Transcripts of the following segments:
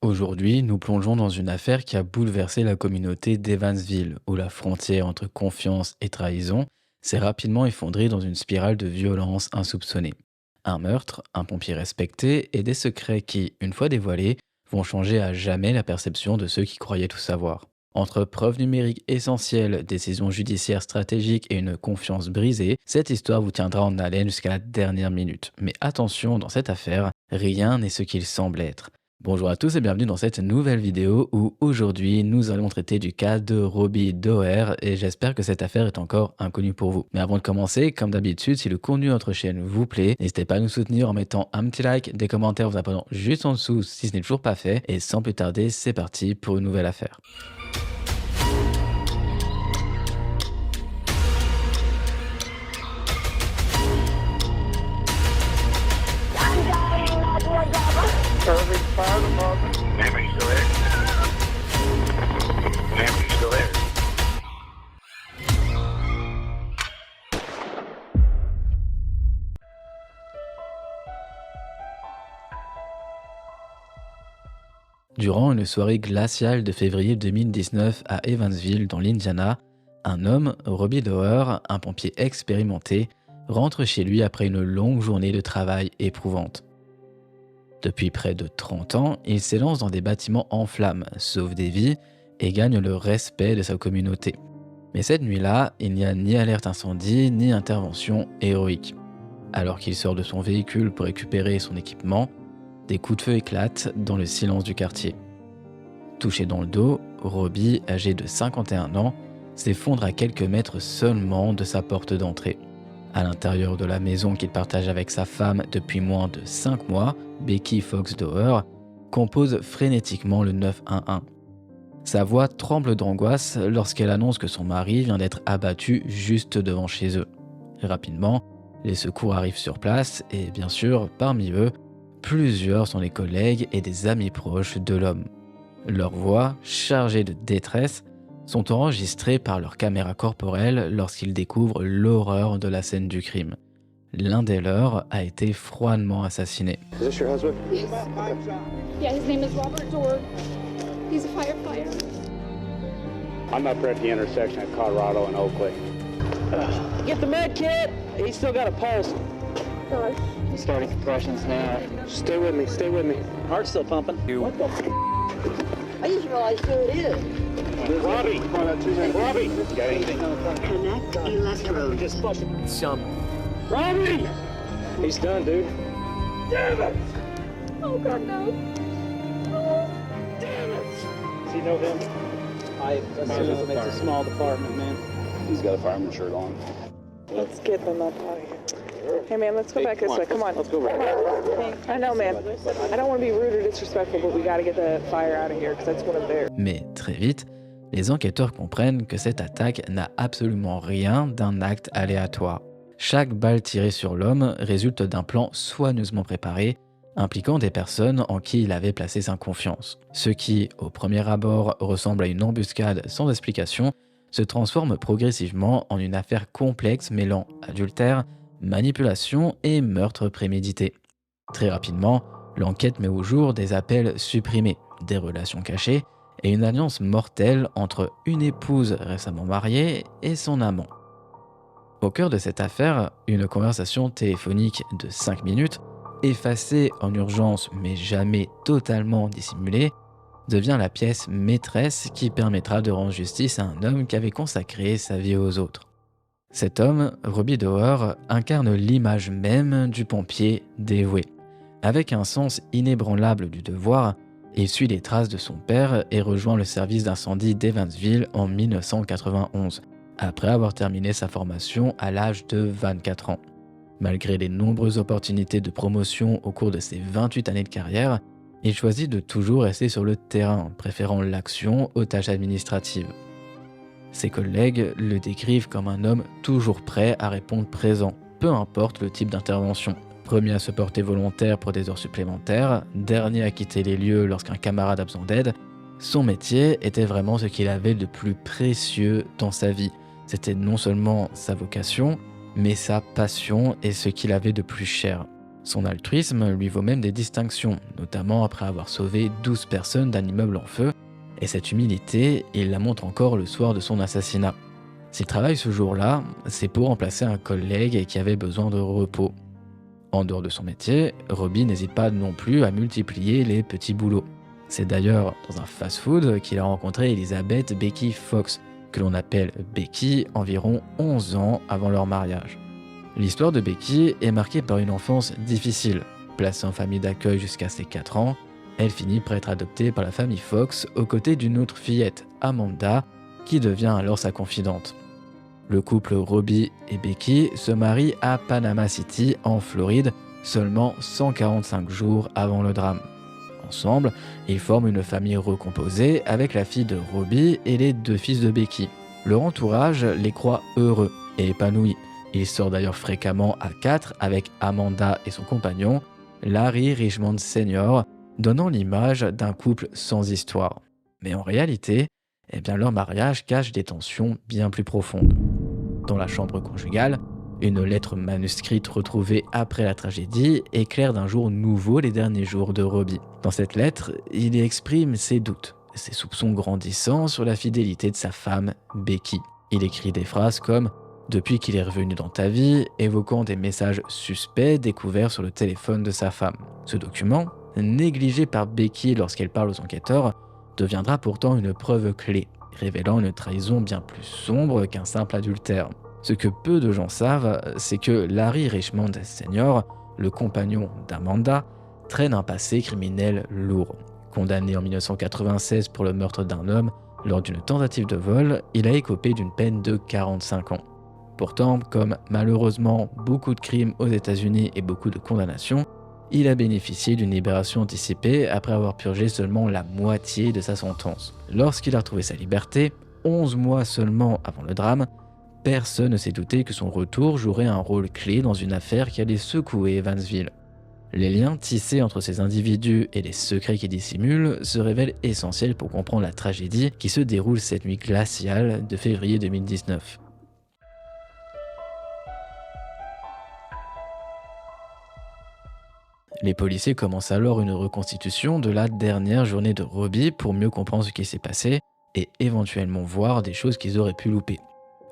Aujourd'hui, nous plongeons dans une affaire qui a bouleversé la communauté d'Evansville, où la frontière entre confiance et trahison s'est rapidement effondrée dans une spirale de violence insoupçonnée. Un meurtre, un pompier respecté et des secrets qui, une fois dévoilés, vont changer à jamais la perception de ceux qui croyaient tout savoir. Entre preuves numériques essentielles, décisions judiciaires stratégiques et une confiance brisée, cette histoire vous tiendra en haleine jusqu'à la dernière minute. Mais attention, dans cette affaire, rien n'est ce qu'il semble être. Bonjour à tous et bienvenue dans cette nouvelle vidéo où aujourd'hui nous allons traiter du cas de Robbie Doer et j'espère que cette affaire est encore inconnue pour vous. Mais avant de commencer, comme d'habitude, si le contenu de notre chaîne vous plaît, n'hésitez pas à nous soutenir en mettant un petit like, des commentaires, vous abonnant juste en dessous si ce n'est toujours pas fait et sans plus tarder, c'est parti pour une nouvelle affaire. Irving Fire Department. Ma'am, are you still there? Ma'am, are you still there? Durant une soirée glaciale de février 2019 à Evansville, dans l'Indiana, un homme, Robbie Doer, un pompier expérimenté, rentre chez lui après une longue journée de travail éprouvante. Depuis près de 30 ans, il s'élance dans des bâtiments en flammes, sauve des vies et gagne le respect de sa communauté. Mais cette nuit-là, il n'y a ni alerte incendie, ni intervention héroïque. Alors qu'il sort de son véhicule pour récupérer son équipement, des coups de feu éclatent dans le silence du quartier. Touché dans le dos, Robbie, âgé de 51 ans, s'effondre à quelques mètres seulement de sa porte d'entrée. À l'intérieur de la maison qu'il partage avec sa femme depuis moins de 5 mois, Becky Fox Doer compose frénétiquement le 911. Sa voix tremble d'angoisse lorsqu'elle annonce que son mari vient d'être abattu juste devant chez eux. Rapidement, les secours arrivent sur place et bien sûr, parmi eux, plusieurs sont les collègues et des amis proches de l'homme. Leurs voix, chargées de détresse, sont enregistrées par leur caméra corporelle lorsqu'ils découvrent l'horreur de la scène du crime. L'un des leurs a été froidement assassiné. Is this your husband? Yes. Yeah, his name is Robert Dorr. He's a firefighter. I'm up here at the intersection of Colorado and Oakley. Get the med kit! He's still got a pulse. Gosh. He's starting compressions now. Stay with me, stay with me. Heart's still pumping. What the I just realized who it is. Robbie! Robbie! Got anything? Connect electrode. Just flush him. Robbie! He's done, dude. Damn it! Oh, God, no. Damn it! Does he know him? I assume it's a small department, man. He's got a fireman shirt on. Let's get them up out of here. Hey, man, let's go back this way. Come on. Let's go back. I know, man. I don't want to be rude or disrespectful, but we got to get the fire out of here because that's one of theirs. Mais très vite, les enquêteurs comprennent que cette attaque n'a absolument rien d'un acte aléatoire. Chaque balle tirée sur l'homme résulte d'un plan soigneusement préparé, impliquant des personnes en qui il avait placé sa confiance. Ce qui, au premier abord, ressemble à une embuscade sans explication, se transforme progressivement en une affaire complexe mêlant adultère, manipulation et meurtre prémédité. Très rapidement, l'enquête met au jour des appels supprimés, des relations cachées et une alliance mortelle entre une épouse récemment mariée et son amant. Au cœur de cette affaire, une conversation téléphonique de 5 minutes, effacée en urgence mais jamais totalement dissimulée, devient la pièce maîtresse qui permettra de rendre justice à un homme qui avait consacré sa vie aux autres. Cet homme, Robbie Doer, incarne l'image même du pompier dévoué. Avec un sens inébranlable du devoir, il suit les traces de son père et rejoint le service d'incendie d'Evansville en 1991, après avoir terminé sa formation à l'âge de 24 ans. Malgré les nombreuses opportunités de promotion au cours de ses 28 années de carrière, il choisit de toujours rester sur le terrain, préférant l'action aux tâches administratives. Ses collègues le décrivent comme un homme toujours prêt à répondre présent, peu importe le type d'intervention. Premier à se porter volontaire pour des heures supplémentaires, dernier à quitter les lieux lorsqu'un camarade a besoin d'aide, son métier était vraiment ce qu'il avait de plus précieux dans sa vie. C'était non seulement sa vocation, mais sa passion et ce qu'il avait de plus cher. Son altruisme lui vaut même des distinctions, notamment après avoir sauvé 12 personnes d'un immeuble en feu, et cette humilité, il la montre encore le soir de son assassinat. S'il travaille ce jour-là, c'est pour remplacer un collègue qui avait besoin de repos. En dehors de son métier, Robbie n'hésite pas non plus à multiplier les petits boulots. C'est d'ailleurs dans un fast-food qu'il a rencontré Elizabeth Becky Fox, que l'on appelle Becky environ 11 ans avant leur mariage. L'histoire de Becky est marquée par une enfance difficile. Placée en famille d'accueil jusqu'à ses 4 ans, elle finit par être adoptée par la famille Fox aux côtés d'une autre fillette, Amanda, qui devient alors sa confidente. Le couple Robbie et Becky se marie à Panama City, en Floride, seulement 145 jours avant le drame. Ensemble, ils forment une famille recomposée avec la fille de Robbie et les 2 fils de Becky. Leur entourage les croit heureux et épanouis. Ils sortent d'ailleurs fréquemment à 4 avec Amanda et son compagnon, Larry Richmond Sr., donnant l'image d'un couple sans histoire. Mais en réalité, leur mariage cache des tensions bien plus profondes. Dans la chambre conjugale, une lettre manuscrite retrouvée après la tragédie éclaire d'un jour nouveau les derniers jours de Robbie. Dans cette lettre, il exprime ses doutes, ses soupçons grandissants sur la fidélité de sa femme, Becky. Il écrit des phrases comme « Depuis qu'il est revenu dans ta vie », évoquant des messages suspects découverts sur le téléphone de sa femme. Ce document, négligé par Becky lorsqu'elle parle aux enquêteurs, deviendra pourtant une preuve clé, révélant une trahison bien plus sombre qu'un simple adultère. Ce que peu de gens savent, c'est que Larry Richmond Sr., le compagnon d'Amanda, traîne un passé criminel lourd. Condamné en 1996 pour le meurtre d'un homme lors d'une tentative de vol, il a écopé d'une peine de 45 ans. Pourtant, comme malheureusement beaucoup de crimes aux États-Unis et beaucoup de condamnations, il a bénéficié d'une libération anticipée après avoir purgé seulement la moitié de sa sentence. Lorsqu'il a retrouvé sa liberté, 11 mois seulement avant le drame, personne ne s'est douté que son retour jouerait un rôle clé dans une affaire qui allait secouer Evansville. Les liens tissés entre ces individus et les secrets qu'ils dissimulent se révèlent essentiels pour comprendre la tragédie qui se déroule cette nuit glaciale de février 2019. Les policiers commencent alors une reconstitution de la dernière journée de Robbie pour mieux comprendre ce qui s'est passé et éventuellement voir des choses qu'ils auraient pu louper.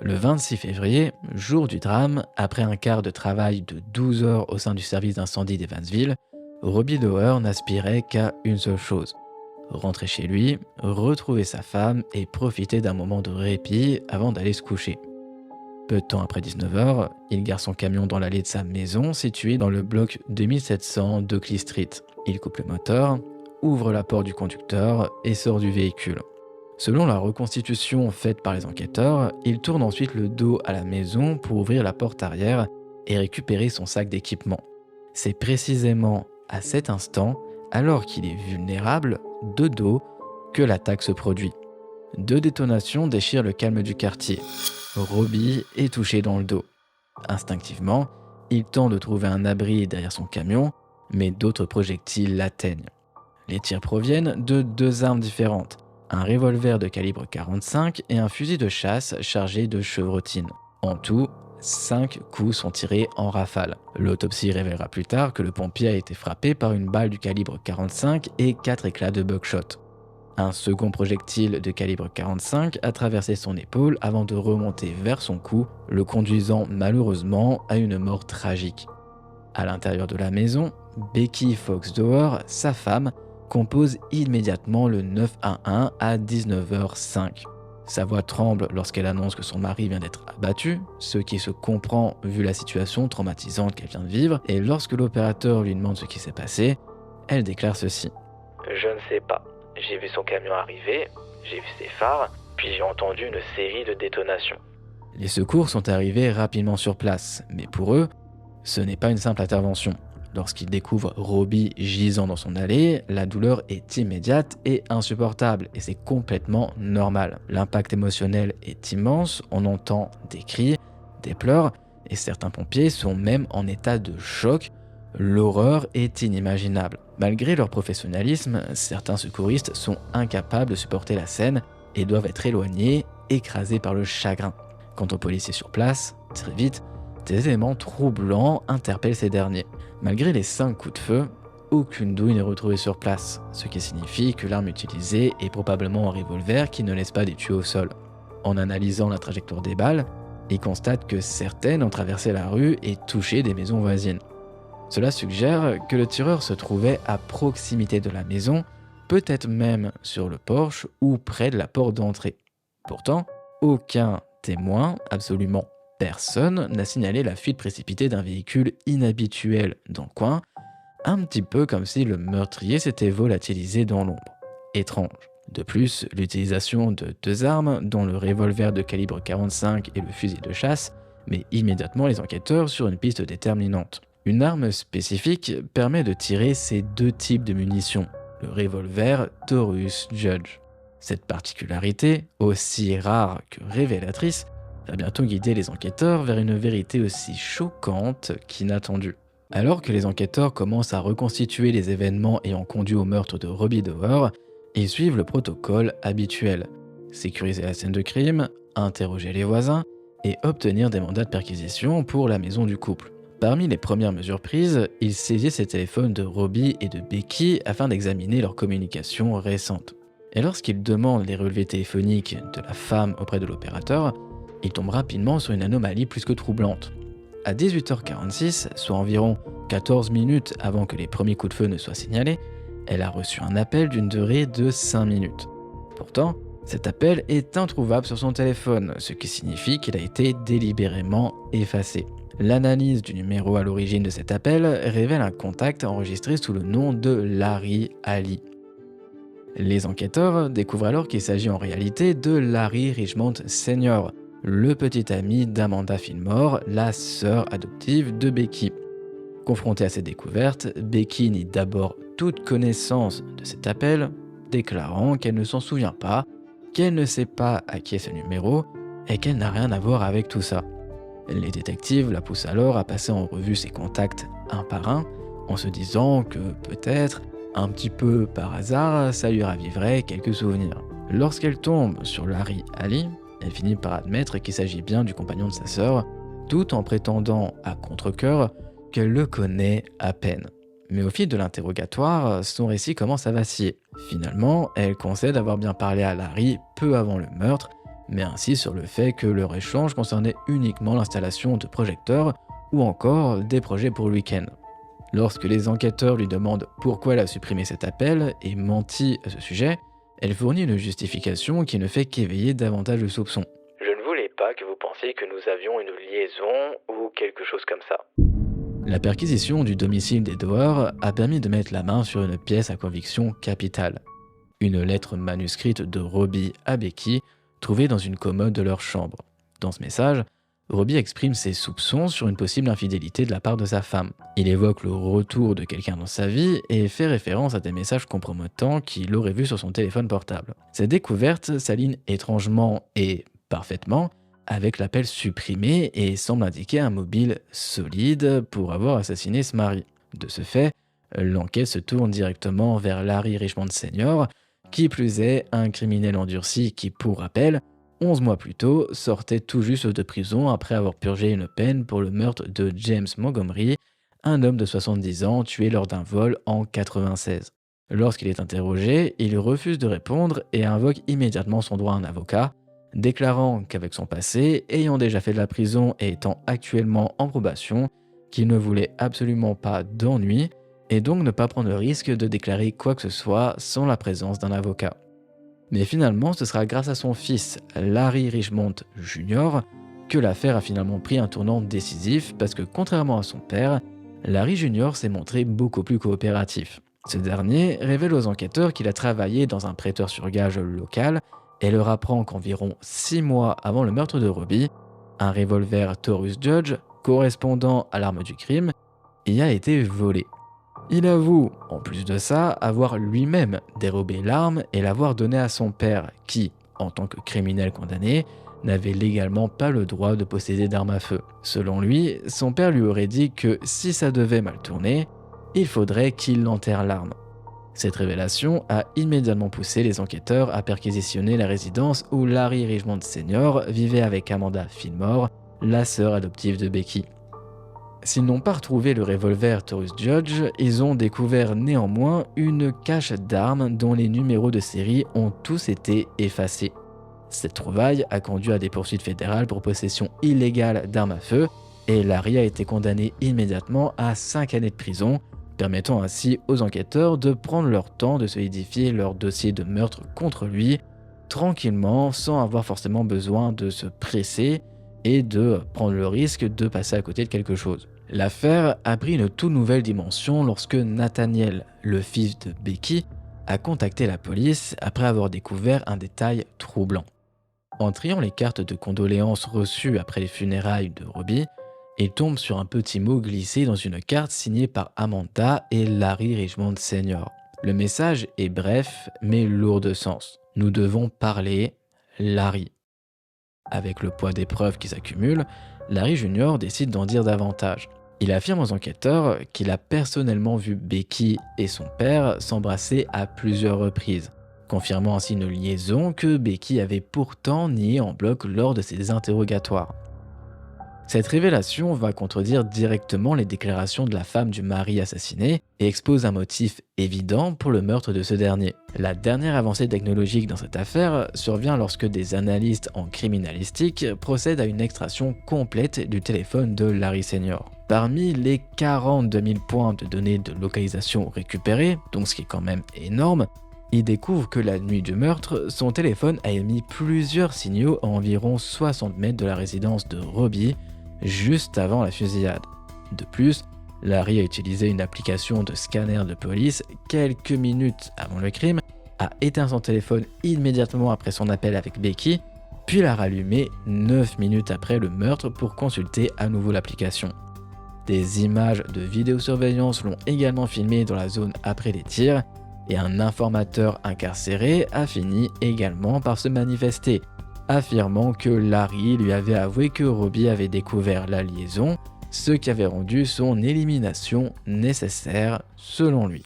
Le 26 février, jour du drame, après un quart de travail de 12 heures au sein du service d'incendie d'Evansville, Robbie Doer n'aspirait qu'à une seule chose: rentrer chez lui, retrouver sa femme et profiter d'un moment de répit avant d'aller se coucher. Peu de temps après 19h, il gare son camion dans l'allée de sa maison située dans le bloc 2700 d'Oakley Street. Il coupe le moteur, ouvre la porte du conducteur et sort du véhicule. Selon la reconstitution faite par les enquêteurs, il tourne ensuite le dos à la maison pour ouvrir la porte arrière et récupérer son sac d'équipement. C'est précisément à cet instant, alors qu'il est vulnérable, de dos, que l'attaque se produit. 2 détonations déchirent le calme du quartier. Robbie est touché dans le dos. Instinctivement, il tente de trouver un abri derrière son camion, mais d'autres projectiles l'atteignent. Les tirs proviennent de 2 armes différentes, un revolver de calibre 45 et un fusil de chasse chargé de chevrotine. En tout, 5 coups sont tirés en rafale. L'autopsie révélera plus tard que le pompier a été frappé par une balle du calibre 45 et 4 éclats de buckshot. Un second projectile de calibre 45 a traversé son épaule avant de remonter vers son cou, le conduisant malheureusement à une mort tragique. À l'intérieur de la maison, Becky Fox Doer, sa femme, compose immédiatement le 911 à 19h05. Sa voix tremble lorsqu'elle annonce que son mari vient d'être abattu, ce qui se comprend vu la situation traumatisante qu'elle vient de vivre, et lorsque l'opérateur lui demande ce qui s'est passé, elle déclare ceci. « Je ne sais pas. J'ai vu son camion arriver, j'ai vu ses phares, puis j'ai entendu une série de détonations. » Les secours sont arrivés rapidement sur place, mais pour eux, ce n'est pas une simple intervention. Lorsqu'ils découvrent Robbie gisant dans son allée, la douleur est immédiate et insupportable, et c'est complètement normal. L'impact émotionnel est immense, on entend des cris, des pleurs, et certains pompiers sont même en état de choc. L'horreur est inimaginable. Malgré leur professionnalisme, certains secouristes sont incapables de supporter la scène et doivent être éloignés, écrasés par le chagrin. Quant aux policiers sur place, très vite, Des éléments troublants interpellent ces derniers. Malgré les 5 coups de feu, aucune douille n'est retrouvée sur place, ce qui signifie que l'arme utilisée est probablement un revolver qui ne laisse pas des tuyaux au sol. En analysant la trajectoire des balles, ils constatent que certaines ont traversé la rue et touché des maisons voisines. Cela suggère que le tireur se trouvait à proximité de la maison, peut-être même sur le porche ou près de la porte d'entrée. Pourtant, aucun témoin, absolument personne, n'a signalé la fuite précipitée d'un véhicule inhabituel dans le coin, un petit peu comme si le meurtrier s'était volatilisé dans l'ombre. Étrange. De plus, l'utilisation de 2 armes, dont le revolver de calibre 45 et le fusil de chasse, met immédiatement les enquêteurs sur une piste déterminante. Une arme spécifique permet de tirer ces 2 types de munitions, le revolver Taurus Judge. Cette particularité, aussi rare que révélatrice, va bientôt guider les enquêteurs vers une vérité aussi choquante qu'inattendue. Alors que les enquêteurs commencent à reconstituer les événements ayant conduit au meurtre de Robbie Dower, ils suivent le protocole habituel. Sécuriser la scène de crime, interroger les voisins et obtenir des mandats de perquisition pour la maison du couple. Parmi les premières mesures prises, ils saisissent les téléphones de Robbie et de Becky afin d'examiner leurs communications récentes. Et lorsqu'ils demandent les relevés téléphoniques de la femme auprès de l'opérateur, ils tombent rapidement sur une anomalie plus que troublante. À 18h46, soit environ 14 minutes avant que les premiers coups de feu ne soient signalés, elle a reçu un appel d'une durée de 5 minutes. Pourtant, cet appel est introuvable sur son téléphone, ce qui signifie qu'il a été délibérément effacé. L'analyse du numéro à l'origine de cet appel révèle un contact enregistré sous le nom de Larry Ali. Les enquêteurs découvrent alors qu'il s'agit en réalité de Larry Richmond Sr., le petit ami d'Amanda Fillmore, la sœur adoptive de Becky. Confrontée à cette découverte, Becky nie d'abord toute connaissance de cet appel, déclarant qu'elle ne s'en souvient pas, qu'elle ne sait pas à qui est ce numéro et qu'elle n'a rien à voir avec tout ça. Les détectives la poussent alors à passer en revue ses contacts un par un, en se disant que peut-être, un petit peu par hasard, ça lui raviverait quelques souvenirs. Lorsqu'elle tombe sur Larry Ali, elle finit par admettre qu'il s'agit bien du compagnon de sa sœur, tout en prétendant à contre-cœur qu'elle le connaît à peine. Mais au fil de l'interrogatoire, son récit commence à vaciller. Finalement, elle concède avoir bien parlé à Larry peu avant le meurtre, mais insiste sur le fait que leur échange concernait uniquement l'installation de projecteurs ou encore des projets pour le week-end. Lorsque les enquêteurs lui demandent pourquoi elle a supprimé cet appel et menti à ce sujet, elle fournit une justification qui ne fait qu'éveiller davantage le soupçon. Je ne voulais pas que vous pensiez que nous avions une liaison ou quelque chose comme ça. La perquisition du domicile des Dower a permis de mettre la main sur une pièce à conviction capitale. Une lettre manuscrite de Robbie à Becky, trouvée dans une commode de leur chambre. Dans ce message, Robbie exprime ses soupçons sur une possible infidélité de la part de sa femme. Il évoque le retour de quelqu'un dans sa vie et fait référence à des messages compromettants qu'il aurait vus sur son téléphone portable. Cette découverte s'aligne étrangement et parfaitement avec l'appel supprimé et semble indiquer un mobile solide pour avoir assassiné ce mari. De ce fait, l'enquête se tourne directement vers Larry Richmond Sr., qui plus est un criminel endurci qui, pour rappel, 11 mois plus tôt, sortait tout juste de prison après avoir purgé une peine pour le meurtre de James Montgomery, un homme de 70 ans tué lors d'un vol en 96. Lorsqu'il est interrogé, il refuse de répondre et invoque immédiatement son droit à un avocat, déclarant qu'avec son passé, ayant déjà fait de la prison et étant actuellement en probation, qu'il ne voulait absolument pas d'ennui et donc ne pas prendre le risque de déclarer quoi que ce soit sans la présence d'un avocat. Mais finalement, ce sera grâce à son fils, Larry Richmond Jr., que l'affaire a finalement pris un tournant décisif parce que contrairement à son père, Larry Jr. s'est montré beaucoup plus coopératif. Ce dernier révèle aux enquêteurs qu'il a travaillé dans un prêteur sur gage local et leur apprend qu'environ 6 mois avant le meurtre de Robbie, un revolver Taurus Judge, correspondant à l'arme du crime, y a été volé. Il avoue, en plus de ça, avoir lui-même dérobé l'arme et l'avoir donnée à son père, qui, en tant que criminel condamné, n'avait légalement pas le droit de posséder d'armes à feu. Selon lui, son père lui aurait dit que si ça devait mal tourner, il faudrait qu'il enterre l'arme. Cette révélation a immédiatement poussé les enquêteurs à perquisitionner la résidence où Larry Richmond Sr. vivait avec Amanda Fillmore, la sœur adoptive de Becky. S'ils n'ont pas retrouvé le revolver Taurus Judge, ils ont découvert néanmoins une cache d'armes dont les numéros de série ont tous été effacés. Cette trouvaille a conduit à des poursuites fédérales pour possession illégale d'armes à feu et Larry a été condamné immédiatement à 5 années de prison, permettant ainsi aux enquêteurs de prendre leur temps de solidifier leur dossier de meurtre contre lui, tranquillement, sans avoir forcément besoin de se presser et de prendre le risque de passer à côté de quelque chose. L'affaire a pris une toute nouvelle dimension lorsque Nathaniel, le fils de Becky, a contacté la police après avoir découvert un détail troublant. En triant les cartes de condoléances reçues après les funérailles de Robbie, il tombe sur un petit mot glissé dans une carte signée par Amanda et Larry Richmond Sr. Le message est bref mais lourd de sens. Nous devons parler, Larry. Avec le poids des preuves qui s'accumulent, Larry Jr. décide d'en dire davantage. Il affirme aux enquêteurs qu'il a personnellement vu Becky et son père s'embrasser à plusieurs reprises, confirmant ainsi une liaison que Becky avait pourtant niée en bloc lors de ses interrogatoires. Cette révélation va contredire directement les déclarations de la femme du mari assassiné et expose un motif évident pour le meurtre de ce dernier. La dernière avancée technologique dans cette affaire survient lorsque des analystes en criminalistique procèdent à une extraction complète du téléphone de Larry Sr. Parmi les 42 000 points de données de localisation récupérés, donc ce qui est quand même énorme, il découvre que la nuit du meurtre, son téléphone a émis plusieurs signaux à environ 60 mètres de la résidence de Robbie, juste avant la fusillade. De plus, Larry a utilisé une application de scanner de police quelques minutes avant le crime, a éteint son téléphone immédiatement après son appel avec Becky, puis l'a rallumé 9 minutes après le meurtre pour consulter à nouveau l'application. Des images de vidéosurveillance l'ont également filmé dans la zone après les tirs, et un informateur incarcéré a fini également par se manifester, affirmant que Larry lui avait avoué que Robbie avait découvert la liaison, ce qui avait rendu son élimination nécessaire selon lui.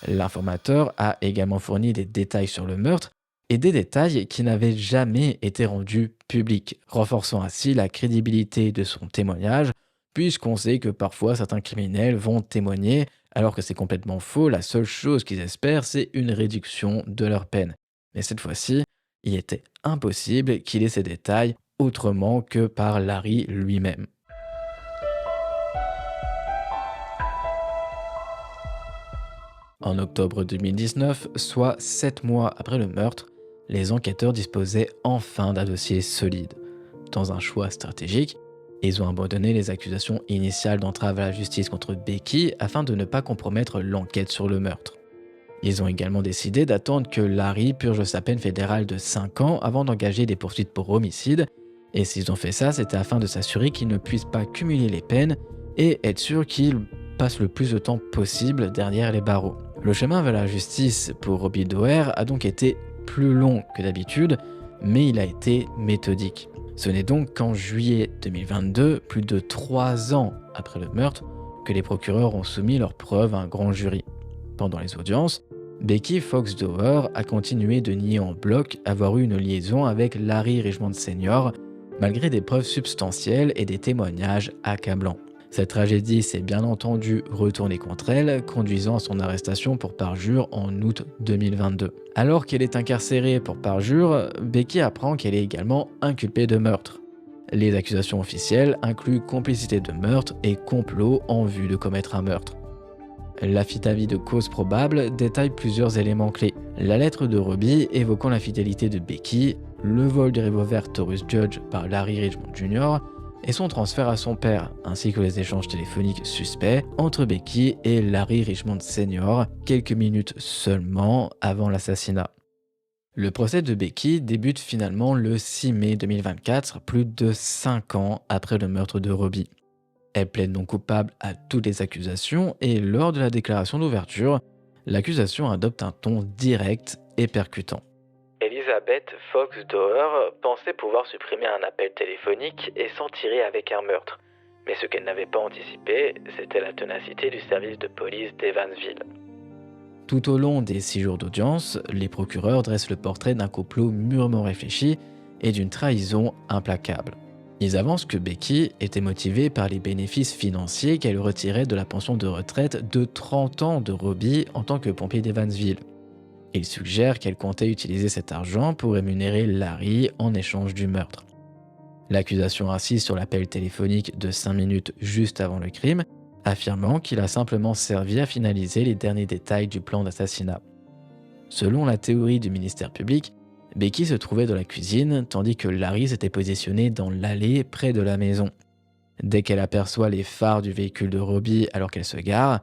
L'informateur a également fourni des détails sur le meurtre et des détails qui n'avaient jamais été rendus publics, renforçant ainsi la crédibilité de son témoignage, puisqu'on sait que parfois certains criminels vont témoigner alors que c'est complètement faux, la seule chose qu'ils espèrent c'est une réduction de leur peine. Mais cette fois-ci, il était impossible qu'il ait ces détails autrement que par Larry lui-même. En octobre 2019, soit 7 mois après le meurtre, les enquêteurs disposaient enfin d'un dossier solide. Dans un choix stratégique, ils ont abandonné les accusations initiales d'entrave à la justice contre Becky afin de ne pas compromettre l'enquête sur le meurtre. Ils ont également décidé d'attendre que Larry purge sa peine fédérale de 5 ans avant d'engager des poursuites pour homicide, et s'ils ont fait ça, c'était afin de s'assurer qu'ils ne puissent pas cumuler les peines et être sûr qu'ils passent le plus de temps possible derrière les barreaux. Le chemin vers la justice pour Robbie Doerr a donc été plus long que d'habitude, mais il a été méthodique. Ce n'est donc qu'en juillet 2022, plus de 3 ans après le meurtre, que les procureurs ont soumis leurs preuves à un grand jury. Pendant les audiences, Becky Fox Doerr a continué de nier en bloc avoir eu une liaison avec Larry Richmond Sr., malgré des preuves substantielles et des témoignages accablants. Cette tragédie s'est bien entendu retournée contre elle, conduisant à son arrestation pour parjure en août 2022. Alors qu'elle est incarcérée pour parjure, Becky apprend qu'elle est également inculpée de meurtre. Les accusations officielles incluent complicité de meurtre et complot en vue de commettre un meurtre. L'affidavit de cause probable détaille plusieurs éléments clés. La lettre de Robbie évoquant l'infidélité de Becky, le vol du revolver Taurus Judge par Larry Richmond Jr. et son transfert à son père, ainsi que les échanges téléphoniques suspects entre Becky et Larry Richmond Sr. quelques minutes seulement avant l'assassinat. Le procès de Becky débute finalement le 6 mai 2024, plus de 5 ans après le meurtre de Robbie. Elle plaide non coupable à toutes les accusations et lors de la déclaration d'ouverture, l'accusation adopte un ton direct et percutant. Elizabeth Fox Doerr pensait pouvoir supprimer un appel téléphonique et s'en tirer avec un meurtre. Mais ce qu'elle n'avait pas anticipé, c'était la ténacité du service de police d'Evansville. Tout au long des 6 jours d'audience, les procureurs dressent le portrait d'un complot mûrement réfléchi et d'une trahison implacable. Ils avancent que Becky était motivée par les bénéfices financiers qu'elle retirait de la pension de retraite de 30 ans de Robbie en tant que pompier d'Evansville. Ils suggèrent qu'elle comptait utiliser cet argent pour rémunérer Larry en échange du meurtre. L'accusation insiste sur l'appel téléphonique de 5 minutes juste avant le crime, affirmant qu'il a simplement servi à finaliser les derniers détails du plan d'assassinat. Selon la théorie du ministère public, Becky se trouvait dans la cuisine tandis que Larry s'était positionné dans l'allée près de la maison. Dès qu'elle aperçoit les phares du véhicule de Robbie alors qu'elle se gare,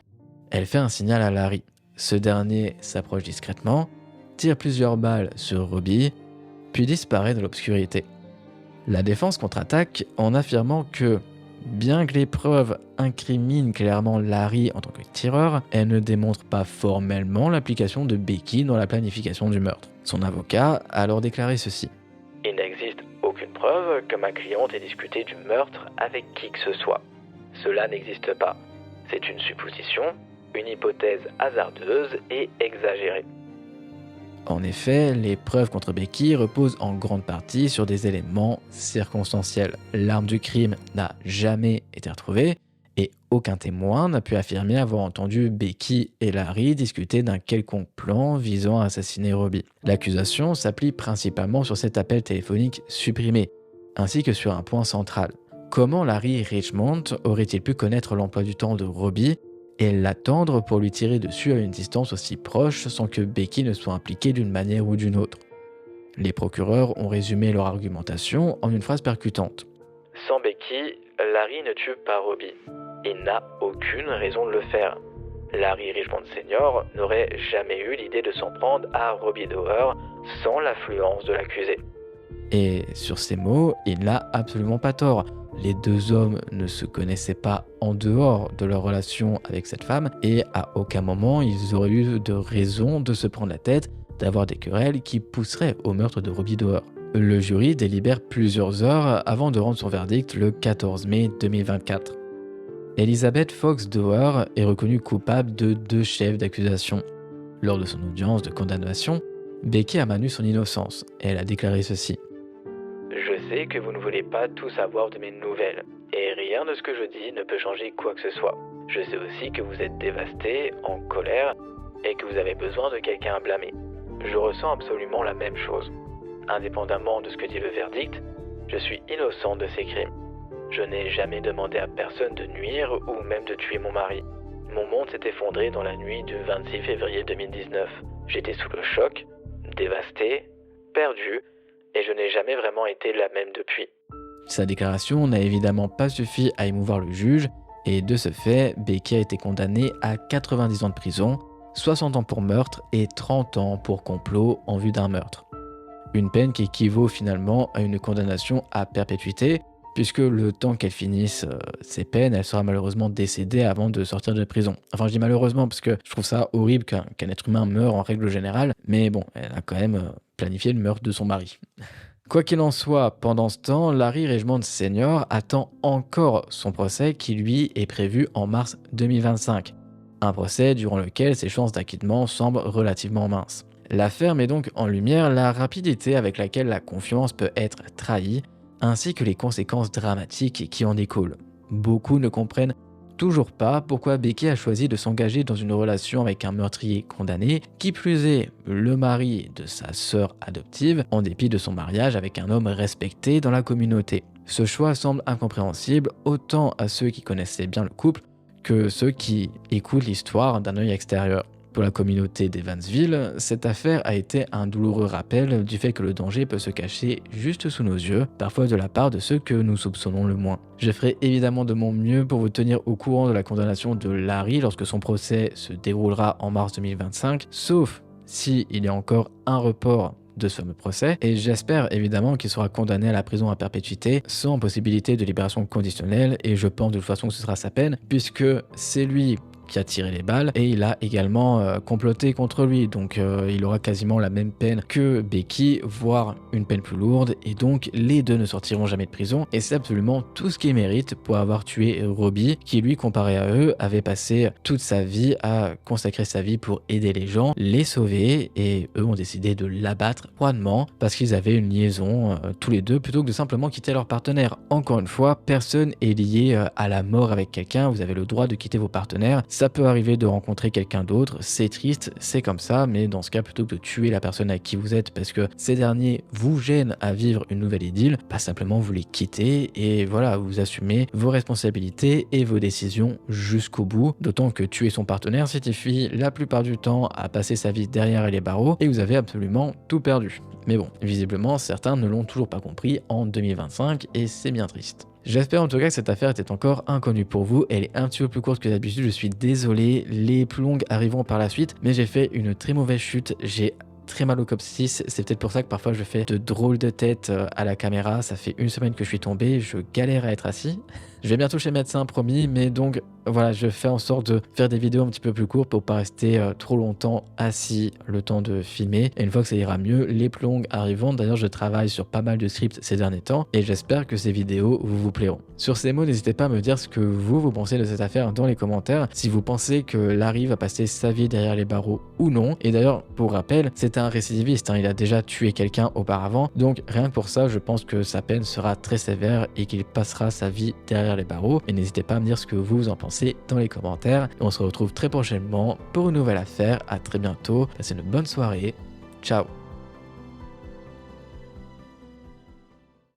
elle fait un signal à Larry. Ce dernier s'approche discrètement, tire plusieurs balles sur Robbie, puis disparaît dans l'obscurité. La défense contre-attaque en affirmant que, bien que les preuves incriminent clairement Larry en tant que tireur, elles ne démontrent pas formellement l'implication de Becky dans la planification du meurtre. Son avocat a alors déclaré ceci. Il n'existe aucune preuve que ma cliente ait discuté du meurtre avec qui que ce soit. Cela n'existe pas. C'est une supposition, une hypothèse hasardeuse et exagérée. En effet, les preuves contre Becky reposent en grande partie sur des éléments circonstanciels. L'arme du crime n'a jamais été retrouvée et aucun témoin n'a pu affirmer avoir entendu Becky et Larry discuter d'un quelconque plan visant à assassiner Robbie. L'accusation s'applique principalement sur cet appel téléphonique supprimé, ainsi que sur un point central. Comment Larry Richmond aurait-il pu connaître l'emploi du temps de Robbie et l'attendre pour lui tirer dessus à une distance aussi proche sans que Becky ne soit impliquée d'une manière ou d'une autre? Les procureurs ont résumé leur argumentation en une phrase percutante. Sans Becky, Larry ne tue pas Robbie. Il n'a aucune raison de le faire. Larry Richmond Sr. n'aurait jamais eu l'idée de s'en prendre à Robbie Doer sans l'influence de l'accusé. Et sur ces mots, il n'a absolument pas tort. Les deux hommes ne se connaissaient pas en dehors de leur relation avec cette femme et à aucun moment ils auraient eu de raison de se prendre la tête, d'avoir des querelles qui pousseraient au meurtre de Robbie Doer. Le jury délibère plusieurs heures avant de rendre son verdict le 14 mai 2024. Elizabeth Fox Doer est reconnue coupable de 2 chefs d'accusation. Lors de son audience de condamnation, Becky a maintenu son innocence et elle a déclaré ceci. Je sais que vous ne voulez pas tout savoir de mes nouvelles, et rien de ce que je dis ne peut changer quoi que ce soit. Je sais aussi que vous êtes dévasté, en colère, et que vous avez besoin de quelqu'un à blâmer. Je ressens absolument la même chose. Indépendamment de ce que dit le verdict, je suis innocent de ces crimes. Je n'ai jamais demandé à personne de nuire ou même de tuer mon mari. Mon monde s'est effondré dans la nuit du 26 février 2019. J'étais sous le choc, dévasté, perdu, et je n'ai jamais vraiment été la même depuis. Sa déclaration n'a évidemment pas suffi à émouvoir le juge, et de ce fait, Becky a été condamnée à 90 ans de prison, 60 ans pour meurtre et 30 ans pour complot en vue d'un meurtre. Une peine qui équivaut finalement à une condamnation à perpétuité, puisque le temps qu'elle finisse ses peines, elle sera malheureusement décédée avant de sortir de prison. Enfin, je dis malheureusement parce que je trouve ça horrible qu'un être humain meure en règle générale, mais bon, elle a quand même planifié le meurtre de son mari. Quoi qu'il en soit, pendant ce temps, Larry Richmond Sr. attend encore son procès qui lui est prévu en mars 2025. Un procès durant lequel ses chances d'acquittement semblent relativement minces. L'affaire met donc en lumière la rapidité avec laquelle la confiance peut être trahie, ainsi que les conséquences dramatiques qui en découlent. Beaucoup ne comprennent toujours pas pourquoi Becky a choisi de s'engager dans une relation avec un meurtrier condamné, qui plus est le mari de sa sœur adoptive, en dépit de son mariage avec un homme respecté dans la communauté. Ce choix semble incompréhensible autant à ceux qui connaissaient bien le couple que ceux qui écoutent l'histoire d'un œil extérieur. Pour la communauté d'Evansville, cette affaire a été un douloureux rappel du fait que le danger peut se cacher juste sous nos yeux, parfois de la part de ceux que nous soupçonnons le moins. Je ferai évidemment de mon mieux pour vous tenir au courant de la condamnation de Larry lorsque son procès se déroulera en mars 2025, sauf s'il y a encore un report de ce fameux procès, et j'espère évidemment qu'il sera condamné à la prison à perpétuité sans possibilité de libération conditionnelle, et je pense de toute façon que ce sera sa peine, puisque c'est lui qui a tiré les balles et il a également comploté contre lui, donc il aura quasiment la même peine que Becky, voire une peine plus lourde, et donc les deux ne sortiront jamais de prison et c'est absolument tout ce qu'ils méritent pour avoir tué Robbie, qui lui, comparé à eux, avait passé toute sa vie à consacrer sa vie pour aider les gens, les sauver, et eux ont décidé de l'abattre froidement parce qu'ils avaient une liaison tous les deux plutôt que de simplement quitter leur partenaire. Encore une fois, personne est lié à la mort avec quelqu'un, vous avez le droit de quitter vos partenaires, ça peut arriver de rencontrer quelqu'un d'autre, c'est triste, c'est comme ça, mais dans ce cas, plutôt que de tuer la personne avec qui vous êtes parce que ces derniers vous gênent à vivre une nouvelle idylle, pas simplement vous les quittez et voilà, vous assumez vos responsabilités et vos décisions jusqu'au bout, d'autant que tuer son partenaire signifie la plupart du temps à passer sa vie derrière les barreaux et vous avez absolument tout perdu. Mais bon, visiblement, certains ne l'ont toujours pas compris en 2025 et c'est bien triste. J'espère en tout cas que cette affaire était encore inconnue pour vous, elle est un petit peu plus courte que d'habitude, je suis désolé, les plus longues arriveront par la suite, mais j'ai fait une très mauvaise chute, j'ai très mal au coccyx, c'est peut-être pour ça que parfois je fais de drôles de têtes à la caméra, ça fait une semaine que je suis tombé, je galère à être assis. Je vais bientôt chez le médecin, promis, mais donc voilà, je fais en sorte de faire des vidéos un petit peu plus courtes pour pas rester trop longtemps assis le temps de filmer. Et une fois que ça ira mieux, les plus longues arriveront. D'ailleurs, je travaille sur pas mal de scripts ces derniers temps et j'espère que ces vidéos vous plairont. Sur ces mots, n'hésitez pas à me dire ce que vous pensez de cette affaire dans les commentaires. Si vous pensez que Larry va passer sa vie derrière les barreaux ou non. Et d'ailleurs, pour rappel, c'est un récidiviste, hein, il a déjà tué quelqu'un auparavant. Donc rien que pour ça, je pense que sa peine sera très sévère et qu'il passera sa vie derrière les barreaux. Et n'hésitez pas à me dire ce que vous en pensez dans les commentaires. Et on se retrouve très prochainement pour une nouvelle affaire. À très bientôt. Passez une bonne soirée. Ciao.